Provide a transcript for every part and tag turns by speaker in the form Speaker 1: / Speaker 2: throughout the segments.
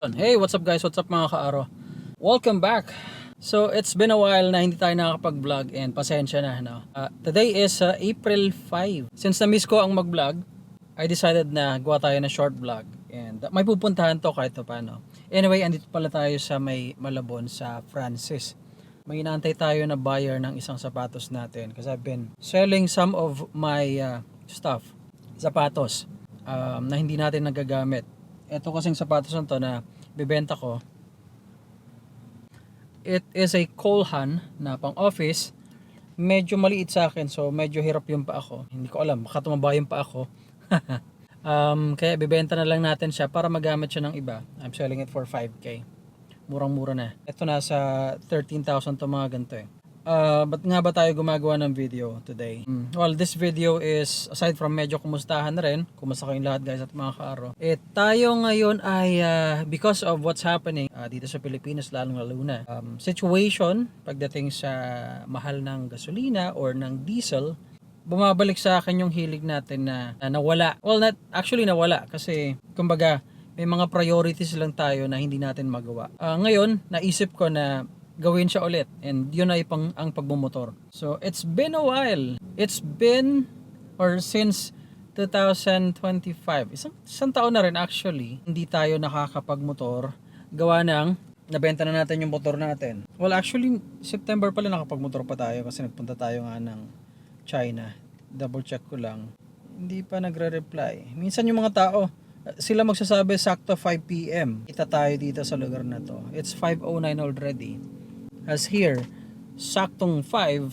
Speaker 1: Hey, what's up guys? What's up mga kaaro? Welcome back! So, it's been a while na hindi tayo nakakapag-vlog and pasensya na. No? Today is April 5. Since na-miss ko ang mag-vlog, I decided na gawa tayo na short vlog. And may pupuntahan to kahit paano. Anyway, andito pala tayo sa may Malabon sa Francis. May inaantay tayo na buyer ng isang sapatos natin kasi I've been selling some of my stuff, sapatos na hindi natin nagagamit. Ito kasing sapatos na to na bibenta ko, it is a Colhan na pang office. Medyo maliit sa akin, so medyo hirap yung pa ako. Hindi ko alam, baka tumaba yung pa ako. Kaya bibenta na lang natin siya para magamit siya ng iba. I'm selling it for 5k. Murang-mura na. Ito nasa 13,000 to mga ganito eh. Ba't nga ba tayo gumagawa ng video today? Well, this video is, aside from medyo kumustahan na rin, kumusta kayong lahat guys at mga kaaro, tayo ngayon ay, because of what's happening dito sa Pilipinas, lalo na, situation, pagdating sa mahal ng gasolina or ng diesel, bumabalik sa akin yung hilig natin na nawala. Well, not actually nawala kasi, kumbaga, may mga priorities lang tayo na hindi natin magawa. Ngayon, naisip ko na gawin siya ulit, and yun ay ang pagmumotor. So it's been a while. It's been or since 2025. Isang taon na rin actually hindi tayo nakakapagmotor gawa ng nabenta na natin yung motor natin. Well, actually September pala nakapagmotor pa tayo kasi nagpunta tayo nga ng China. Double check ko lang. Hindi pa nagre-reply. Minsan yung mga tao sila magsasabi sakto 5 PM. Kita tayo dito sa lugar na to. It's 5:09 already. As here, saktong 5,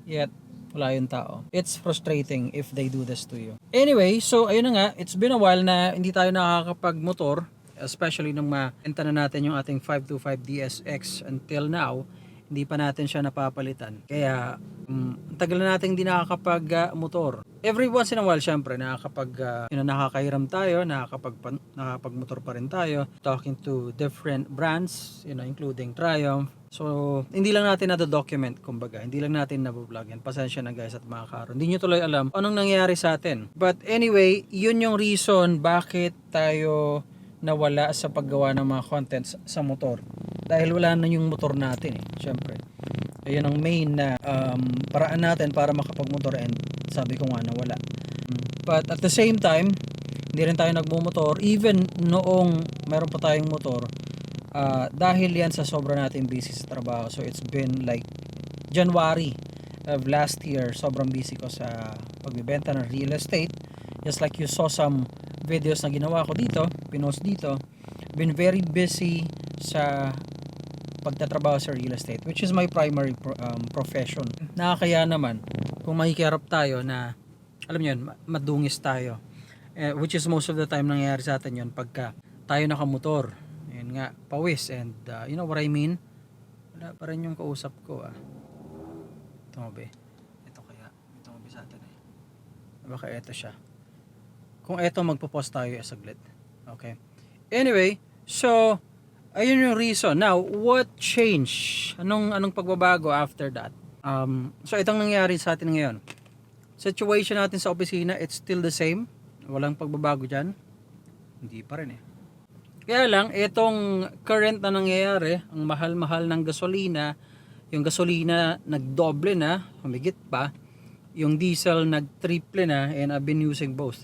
Speaker 1: yet wala yung tao. It's frustrating if they do this to you. Anyway, so ayun na nga, it's been a while na hindi tayo nakakapag-motor, especially nung maenta na natin yung ating 525 DSX until now, hindi pa natin siya napapalitan. Kaya, ang tagal na natin hindi nakakapag-motor. Every once in a while, syempre, nakakahiram tayo, nakakapag-motor pa rin tayo, talking to different brands, including Triumph. So, hindi lang natin na-document, kumbaga. Hindi lang natin na-vlog. And pasensya na guys at mga kaaro. Hindi nyo tuloy alam anong nangyari sa atin. But anyway, yun yung reason bakit tayo nawala sa paggawa ng mga contents sa motor. Dahil wala na yung motor natin eh. Siyempre. Ayun ang main na paraan natin para makapag-motor, and sabi ko nga nawala. But at the same time, hindi rin tayo nagmumotor. Even noong meron pa tayong motor, dahil yan sa sobra natin busy sa trabaho. So it's been like January of last year, sobrang busy ko sa pagbibenta ng real estate. Just like you saw some videos na ginawa ko dito, pinost dito. Been very busy sa pagtatrabaho sa real estate, which is my primary profession. Nakakaya naman kung makikiharap tayo na, alam nyo yun, madungis tayo. Which is most of the time nangyayari sa atin yun pagka tayo nakamotor. Ayan nga, pawis, and you know what I mean? Wala pa rin yung kausap ko Ito mo ba? Ito mo ba sa atin eh? Baka ito siya. Kung ito, magpo-pause tayo saglit. Okay. Anyway, so ayun yung reason. Now, what changed? Anong pagbabago after that? So itong nangyari sa atin ngayon. Situation natin sa opisina, it's still the same. Walang pagbabago dyan. Hindi pa rin eh. Kaya lang, itong current na nangyayari, ang mahal-mahal ng gasolina, yung gasolina nagdoble na, humigit pa, yung diesel nagtriple na, and I've been using both.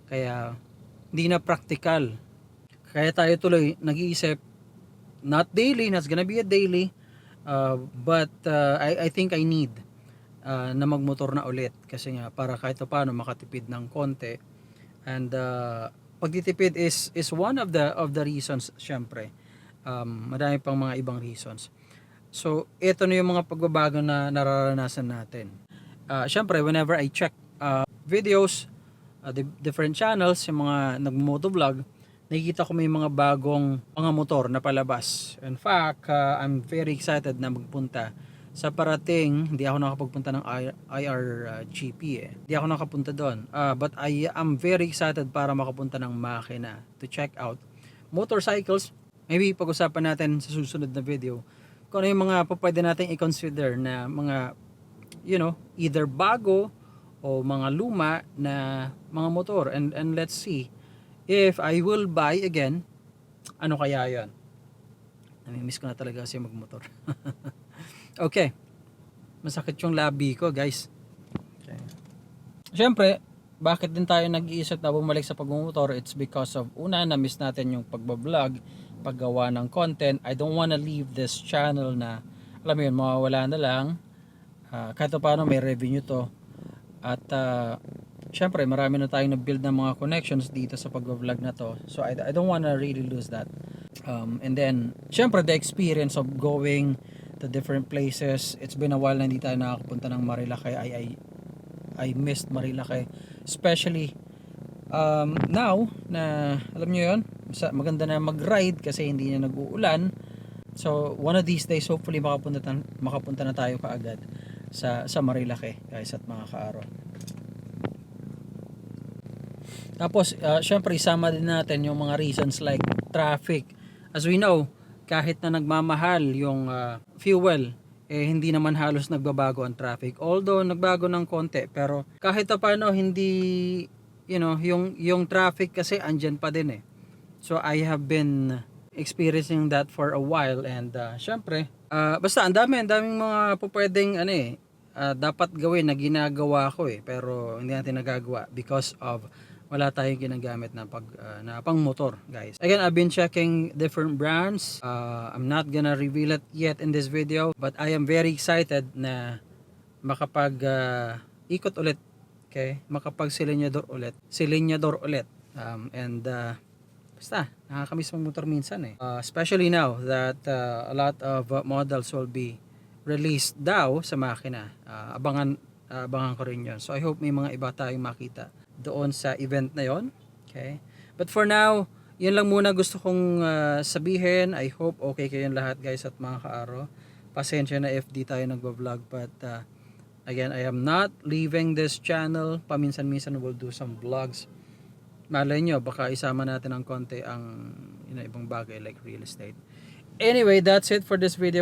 Speaker 1: Kaya, hindi na practical. Kaya tayo tuloy nag-iisip, not daily, not gonna be a daily, but I think I need na magmotor na ulit. Kasi nga, para kahit paano makatipid ng konti. And pagtitipid is one of the reasons, syempre. Madami pang mga ibang reasons. So, ito na yung mga pagbabago na nararanasan natin. Syempre, whenever I check videos, different channels, yung mga nagmotovlog, nakikita ko may mga bagong mga motor na palabas. In fact, I'm very excited na magpunta sa parating. Hindi ako nakapagpunta ng IRGP Hindi ako nakapunta doon. But I am very excited para makapunta ng makina to check out motorcycles. Maybe pag-usapan natin sa susunod na video kung ano yung mga pwede natin i-consider na mga, either bago o mga luma na mga motor. And let's see if I will buy again ano kaya yon. Namimiss ko na talaga kasi magmotor. Okay, masakit yung labi ko guys. Okay. Siyempre, bakit din tayo nag-iisip na bumalik sa pagmumotor? It's because of, una, na-miss natin yung pagbablog, paggawa ng content. I don't wanna leave this channel na, alam mo yun, mawawala na lang. Kahit paano may revenue to. At syempre marami na tayong na-build ng mga connections dito sa pag-vlog na to. So I don't wanna really lose that. And then, syempre the experience of going to different places. It's been a while na hindi tayo nakakapunta ng Marilake. I missed Marilake. Especially now na alam nyo yun, maganda na mag-ride kasi hindi na nag-uulan. So one of these days hopefully makapunta na tayo kaagad sa Marilake guys at mga kaaro. Tapos syempre isama din natin yung mga reasons like traffic. As we know, kahit na nagmamahal yung fuel, hindi naman halos nagbabago ang traffic. Although nagbago ng konti, pero kahit paano hindi, yung traffic kasi andyan pa din eh. So I have been experiencing that for a while, and syempre basta ang daming mga pupwedeng dapat gawin na ginagawa ko pero hindi natin nagagawa because of wala tayong ginagamit na pang motor guys. Again, I've been checking different brands. I'm not gonna reveal it yet in this video, but I am very excited na makapag ikot ulit, okay? Makapag silinyador ulit. Basta nakakamiss mag-motor minsan especially now that a lot of models will be released daw sa makina. Abangan ko rin yun. So I hope may mga iba tayong makita doon sa event na yon. Okay? But for now, yun lang muna gusto kong sabihin. I hope okay kayong lahat guys at mga kaaro. Pasensya na if di tayo nagbablog, but again, I am not leaving this channel. Paminsan-minsan we'll do some vlogs. Malay nyo, baka isama natin ng konti ang ibang bagay like real estate. Anyway, that's it for this video.